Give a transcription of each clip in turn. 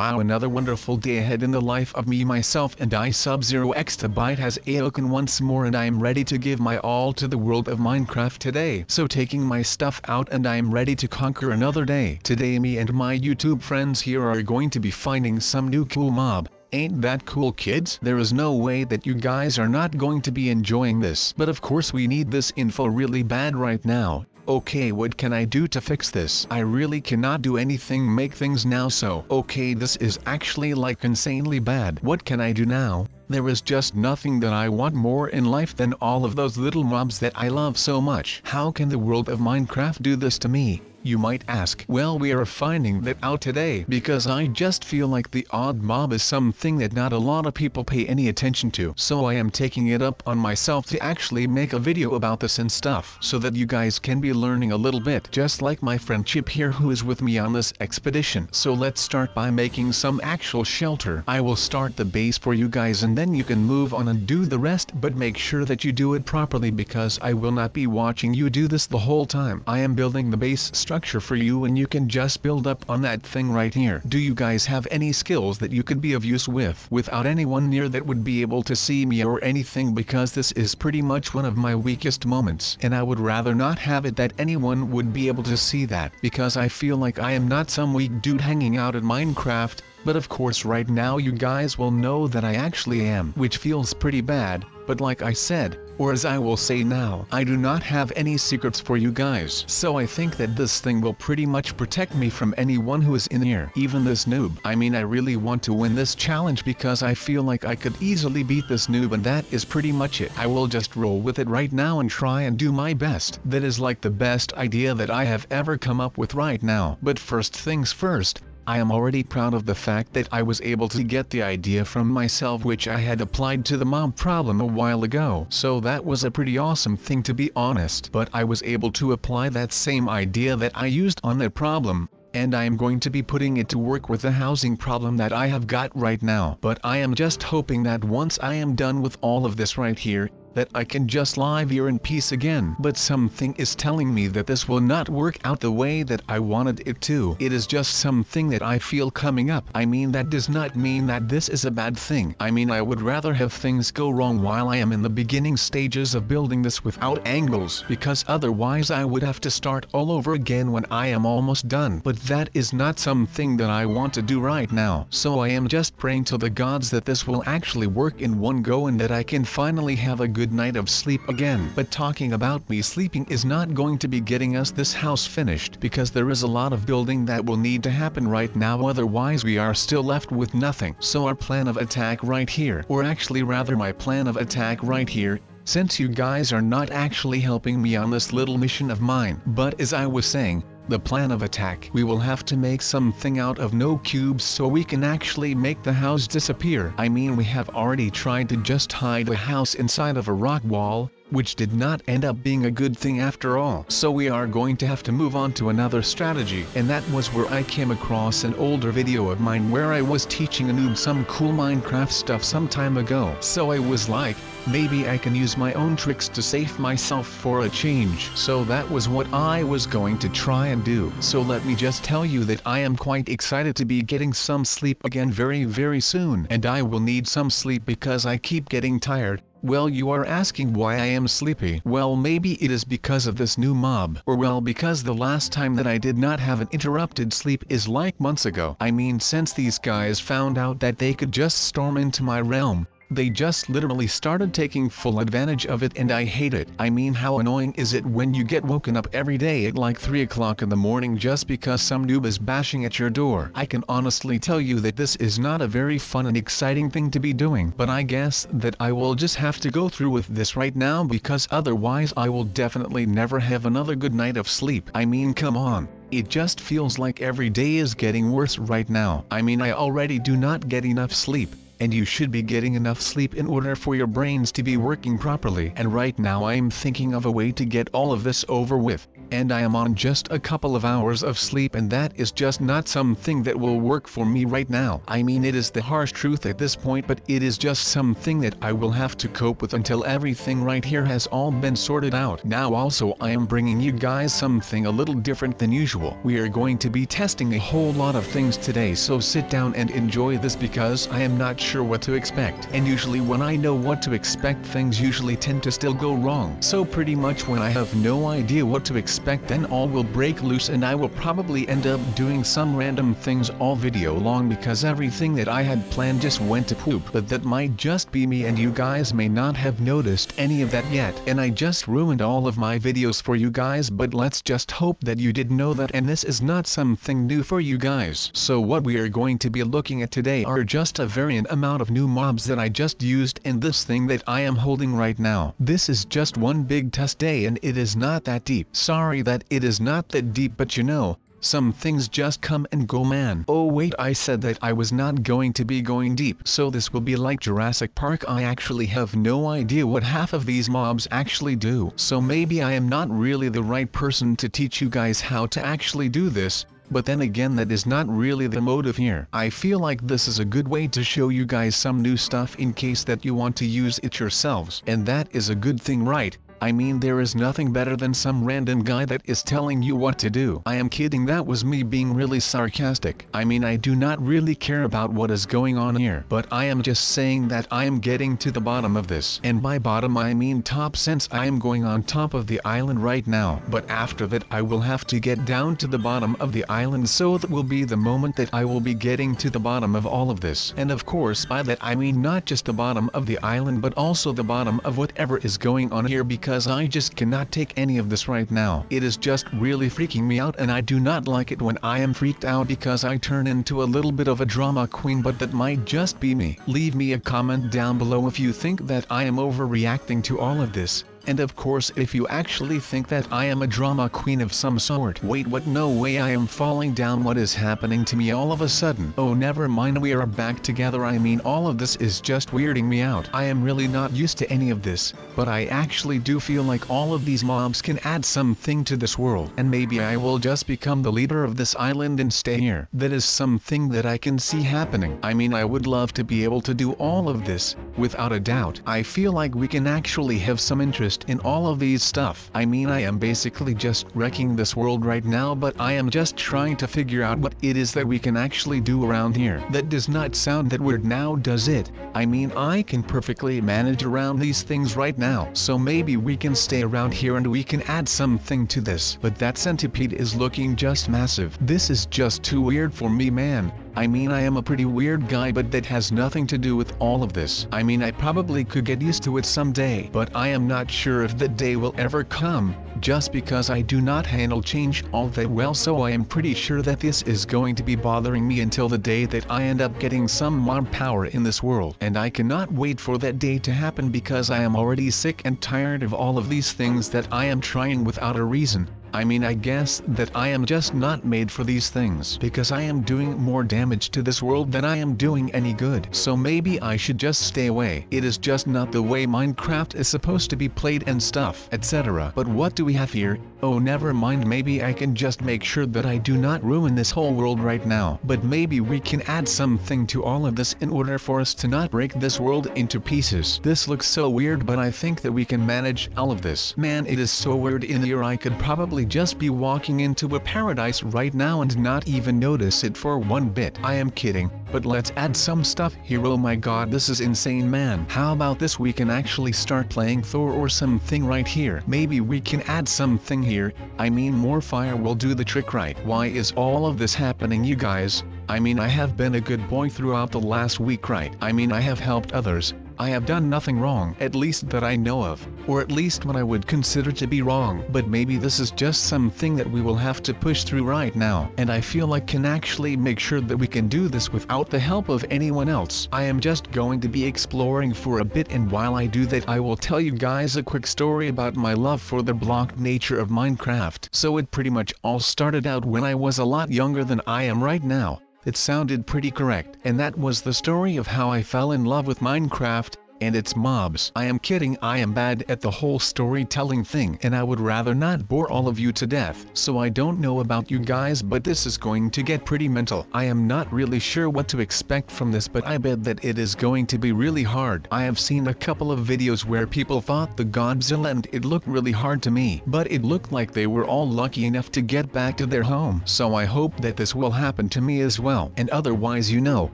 Wow, another wonderful day ahead in the life of me, myself and I. Sub-Zero Exabyte has awoken once more, and I am ready to give my all to the world of Minecraft today. So taking my stuff out, and I am ready to conquer another day. Today me and my YouTube friends here are going to be finding some new cool mob. Ain't that cool, kids? There is no way that you guys are not going to be enjoying this. But of course we need this info really bad right now. Okay, what can I do to fix this? I really cannot do anything, make things now, so okay, this is actually like insanely bad. What can I do now? There is just nothing that I want more in life than all of those little mobs that I love so much. How can the world of Minecraft do this to me? You might ask. Well, we are finding that out today, because I just feel like the odd mob is something that not a lot of people pay any attention to. So I am taking it up on myself to actually make a video about this and stuff, so that you guys can be learning a little bit, just like my friend Chip here who is with me on this expedition. So let's start by making some actual shelter. I will start the base for you guys, and then you can move on and do the rest, but make sure that you do it properly, because I will not be watching you do this the whole time. I am building the base structure for you, and you can just build up on that thing right here. Do you guys have any skills that you could be of use without anyone near that would be able to see me or anything, because this is pretty much one of my weakest moments, and I would rather not have it that anyone would be able to see that, because I feel like I am not some weak dude hanging out in Minecraft. But of course right now you guys will know that I actually am, which feels pretty bad, but like I said, or as I will say now, I do not have any secrets for you guys. So I think that this thing will pretty much protect me from anyone who is in here, even this noob. I mean, I really want to win this challenge because I feel like I could easily beat this noob, and that is pretty much it. I will just roll with it right now and try and do my best. That is like the best idea that I have ever come up with right now. But first things first, I am already proud of the fact that I was able to get the idea from myself, which I had applied to the mob problem a while ago. So that was a pretty awesome thing, to be honest. But I was able to apply that same idea that I used on that problem, and I am going to be putting it to work with the housing problem that I have got right now. But I am just hoping that once I am done with all of this right here, that I can just live here in peace again. But something is telling me that this will not work out the way that I wanted it to. It is just something that I feel coming up. I mean, that does not mean that this is a bad thing. I mean, I would rather have things go wrong while I am in the beginning stages of building this without angles, because otherwise I would have to start all over again when I am almost done. But that is not something that I want to do right now. So I am just praying to the gods that this will actually work in one go, and that I can finally have a good night of sleep again. But talking about me sleeping is not going to be getting us this house finished, because there is a lot of building that will need to happen right now, otherwise we are still left with nothing. So our plan of attack right here, or actually rather my plan of attack right here, since you guys are not actually helping me on this little mission of mine. But as I was saying, the plan of attack, we will have to make something out of no cubes so we can actually make the house disappear. I mean, we have already tried to just hide the house inside of a rock wall, which did not end up being a good thing after all. So we are going to have to move on to another strategy, and that was where I came across an older video of mine where I was teaching a noob some cool Minecraft stuff some time ago. So I was like, maybe I can use my own tricks to save myself for a change. So that was what I was going to try and do. So let me just tell you that I am quite excited to be getting some sleep again very soon, and I will need some sleep because I keep getting tired. Well, you are asking why I am sleepy. Well, maybe it is because of this new mob, or well, because the last time that I did not have an interrupted sleep is like months ago. I mean, since these guys found out that they could just storm into my realm, they just literally started taking full advantage of it, and I hate it. I mean, how annoying is it when you get woken up every day at like 3 o'clock in the morning just because some noob is bashing at your door? I can honestly tell you that this is not a very fun and exciting thing to be doing, but I guess that I will just have to go through with this right now, because otherwise I will definitely never have another good night of sleep. I mean, come on. It just feels like every day is getting worse right now. I mean, I already do not get enough sleep, and you should be getting enough sleep in order for your brains to be working properly. And right now I am thinking of a way to get all of this over with, and I am on just a couple of hours of sleep, and that is just not something that will work for me right now. I mean, it is the harsh truth at this point, but it is just something that I will have to cope with until everything right here has all been sorted out. Now also I am bringing you guys something a little different than usual. We are going to be testing a whole lot of things today, so sit down and enjoy this because I am not sure what to expect. And usually when I know what to expect, things usually tend to still go wrong. So pretty much when I have no idea what to expect, then all will break loose and I will probably end up doing some random things all video long because everything that I had planned just went to poop. But that might just be me and you guys may not have noticed any of that yet. And I just ruined all of my videos for you guys, but let's just hope that you did know that, and this is not something new for you guys. So what we are going to be looking at today are just a variant amount of new mobs that I just used in this thing that I am holding right now. This is just one big test day and it is not that deep. Sorry that it is not that deep, but you know, some things just come and go, man. Oh wait, I said that I was not going to be going deep, so this will be like Jurassic Park. I actually have no idea what half of these mobs actually do, so maybe I am not really the right person to teach you guys how to actually do this. But then again, that is not really the motive here. I feel like this is a good way to show you guys some new stuff in case that you want to use it yourselves. And that is a good thing, right? I mean, there is nothing better than some random guy that is telling you what to do. I am kidding, that was me being really sarcastic. I mean, I do not really care about what is going on here, but I am just saying that I am getting to the bottom of this. And by bottom I mean top, since I am going on top of the island right now. But after that I will have to get down to the bottom of the island, so that will be the moment that I will be getting to the bottom of all of this. And of course by that I mean not just the bottom of the island, but also the bottom of whatever is going on here, because I just cannot take any of this right now. It is just really freaking me out, and I do not like it when I am freaked out because I turn into a little bit of a drama queen, but that might just be me. Leave me a comment down below if you think that I am overreacting to all of this. And of course if you actually think that I am a drama queen of some sort. Wait, what? No way, I am falling down. What is happening to me all of a sudden? Oh, never mind, we are back together. I mean, all of this is just weirding me out. I am really not used to any of this, but I actually do feel like all of these mobs can add something to this world, and maybe I will just become the leader of this island and stay here. That is something that I can see happening. I mean, I would love to be able to do all of this, without a doubt. I feel like we can actually have some interest in all of these stuff. I mean, I am basically just wrecking this world right now, but I am just trying to figure out what it is that we can actually do around here. That does not sound that weird now, does it? I mean, I can perfectly manage around these things right now, so maybe we can stay around here and we can add something to this. But that centipede is looking just massive. This is just too weird for me, man. I mean, I am a pretty weird guy, but that has nothing to do with all of this. I mean, I probably could get used to it someday, but I am not sure if that day will ever come, just because I do not handle change all that well, so I am pretty sure that this is going to be bothering me until the day that I end up getting some mob power in this world. And I cannot wait for that day to happen because I am already sick and tired of all of these things that I am trying without a reason. I mean, I guess that I am just not made for these things, because I am doing more damage to this world than I am doing any good. So maybe I should just stay away. It is just not the way Minecraft is supposed to be played and stuff, etc. But what do we have here? Oh, never mind, maybe I can just make sure that I do not ruin this whole world right now. But maybe we can add something to all of this in order for us to not break this world into pieces. This looks so weird, but I think that we can manage all of this. Man, it is so weird in here. I could probably just be walking into a paradise right now and not even notice it for one bit. I am kidding, but let's add some stuff here. Oh my god, this is insane, man. How about this? We can actually start playing Thor or something right here. Maybe we can add something here. I mean, more fire will do the trick, right? Why is all of this happening, you guys? I mean, I have been a good boy throughout the last week, right? I mean, I have helped others. I have done nothing wrong, at least that I know of, or at least what I would consider to be wrong. But maybe this is just something that we will have to push through right now, and I feel like can actually make sure that we can do this without the help of anyone else. I am just going to be exploring for a bit, and while I do that I will tell you guys a quick story about my love for the block nature of Minecraft. So it pretty much all started out when I was a lot younger than I am right now. It sounded pretty correct, and that was the story of how I fell in love with Minecraft. and its mobs. I am kidding, I am bad at the whole storytelling thing and I would rather not bore all of you to death. So I don't know about you guys, but this is going to get pretty mental. I am not really sure what to expect from this, but I bet that it is going to be really hard. I have seen a couple of videos where people fought the Godzilla and it looked really hard to me, but it looked like they were all lucky enough to get back to their home. So I hope that this will happen to me as well, and otherwise, you know,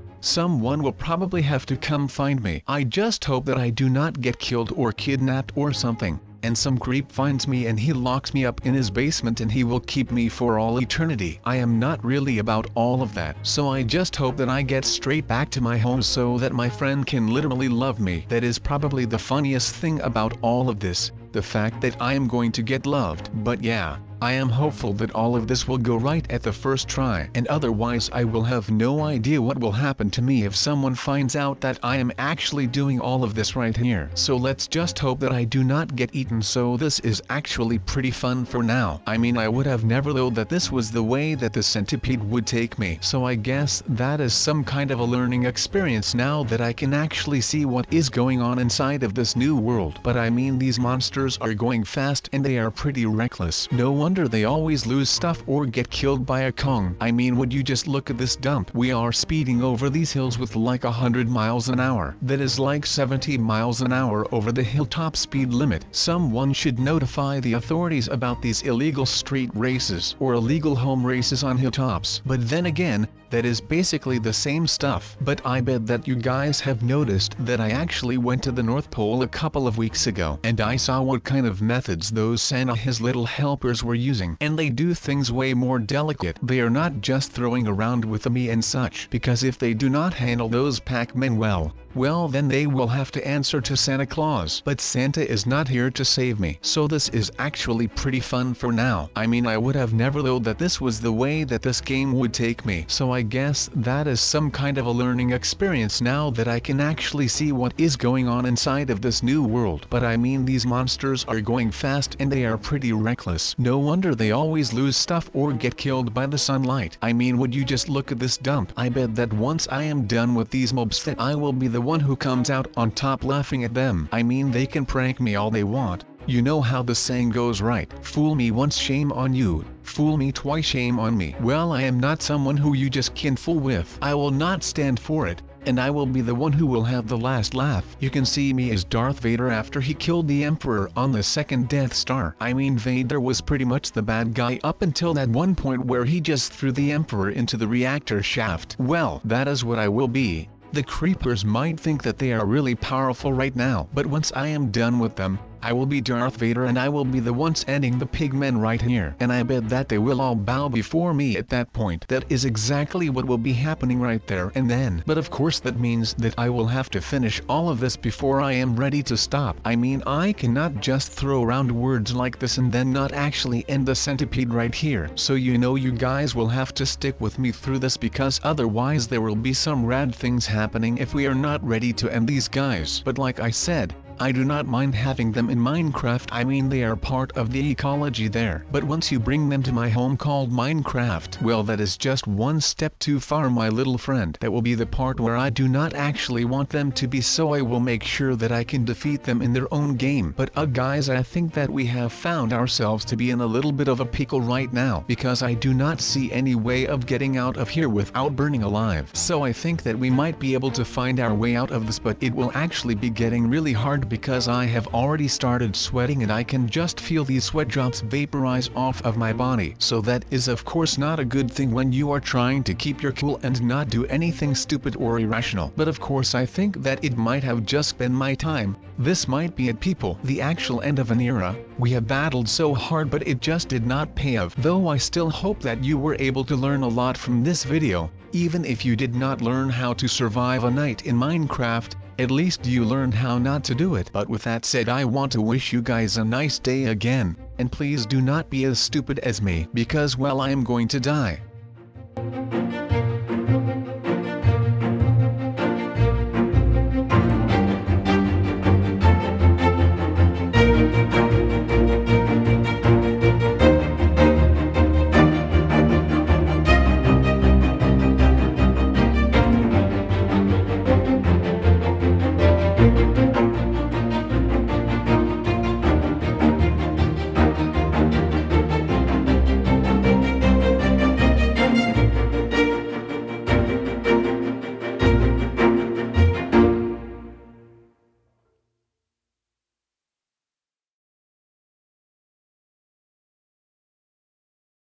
someone will probably have to come find me. I just hope that I do not get killed or kidnapped or something, and some creep finds me and he locks me up in his basement and he will keep me for all eternity. I am not really about all of that, so I just hope that I get straight back to my home so that my friend can literally love me. That is probably the funniest thing about all of this, the fact that I am going to get loved. But yeah, I am hopeful that all of this will go right at the first try, and otherwise I will have no idea what will happen to me if someone finds out that I am actually doing all of this right here. So let's just hope that I do not get eaten. So this is actually pretty fun for now. I mean, I would have never thought that this was the way that the centipede would take me. So I guess that is some kind of a learning experience now that I can actually see what is going on inside of this new world. But I mean, these monsters are going fast and they are pretty reckless. No wonder they always lose stuff or get killed by a Kong. I mean, would you just look at this dump? We are speeding over these hills with like 100 miles an hour. That is like 70 miles an hour over the hilltop speed limit. Someone should notify the authorities about these illegal street races or illegal home races on hilltops. But then again, that is basically the same stuff. But I bet that you guys have noticed that I actually went to the North Pole a couple of weeks ago, and I saw what kind of methods those Santa his little helpers were using. And they do things way more delicate. They are not just throwing around with me and such, because if they do not handle those Pac-Men well, then they will have to answer to Santa Claus. But Santa is not here to save me. So this is actually pretty fun for now. I mean, I would have never thought that this was the way that this game would take me. So I guess that is some kind of a learning experience now that I can actually see what is going on inside of this new world. But I mean, these monsters are going fast and they are pretty reckless. No wonder they always lose stuff or get killed by the sunlight. I mean, would you just look at this dump? I bet that once I am done with these mobs that I will be the one who comes out on top laughing at them. I mean, they can prank me all they want. You know how the saying goes, right? Fool me once, shame on you. Fool me twice, shame on me. Well, I am not someone who you just can fool with. I will not stand for it, and I will be the one who will have the last laugh. You can see me as Darth Vader after he killed the Emperor on the second Death Star. I mean, Vader was pretty much the bad guy up until that one point where he just threw the Emperor into the reactor shaft. Well, that is what I will be. The creepers might think that they are really powerful right now, but once I am done with them, I will be Darth Vader and I will be the one ending the pigmen right here. And I bet that they will all bow before me at that point. That is exactly what will be happening right there and then. But of course that means that I will have to finish all of this before I am ready to stop. I mean, I cannot just throw around words like this and then not actually end the centipede right here. So you know, you guys will have to stick with me through this, because otherwise there will be some rad things happening if we are not ready to end these guys. But like I said, I do not mind having them in Minecraft. I mean, they are part of the ecology there. But once you bring them to my home called Minecraft, well, that is just one step too far, my little friend. That will be the part where I do not actually want them to be, so I will make sure that I can defeat them in their own game. But guys, I think that we have found ourselves to be in a little bit of a pickle right now, because I do not see any way of getting out of here without burning alive. So I think that we might be able to find our way out of this, but it will actually be getting really hard, because I have already started sweating and I can just feel these sweat drops vaporize off of my body. So that is of course not a good thing when you are trying to keep your cool and not do anything stupid or irrational. But of course I think that it might have just been my time. This might be it, people, the actual end of an era. We have battled so hard, but it just did not pay off. Though I still hope that you were able to learn a lot from this video. Even if you did not learn how to survive a night in Minecraft, at least you learned how not to do it. But with that said, I want to wish you guys a nice day again, and please do not be as stupid as me, because well, I am going to die.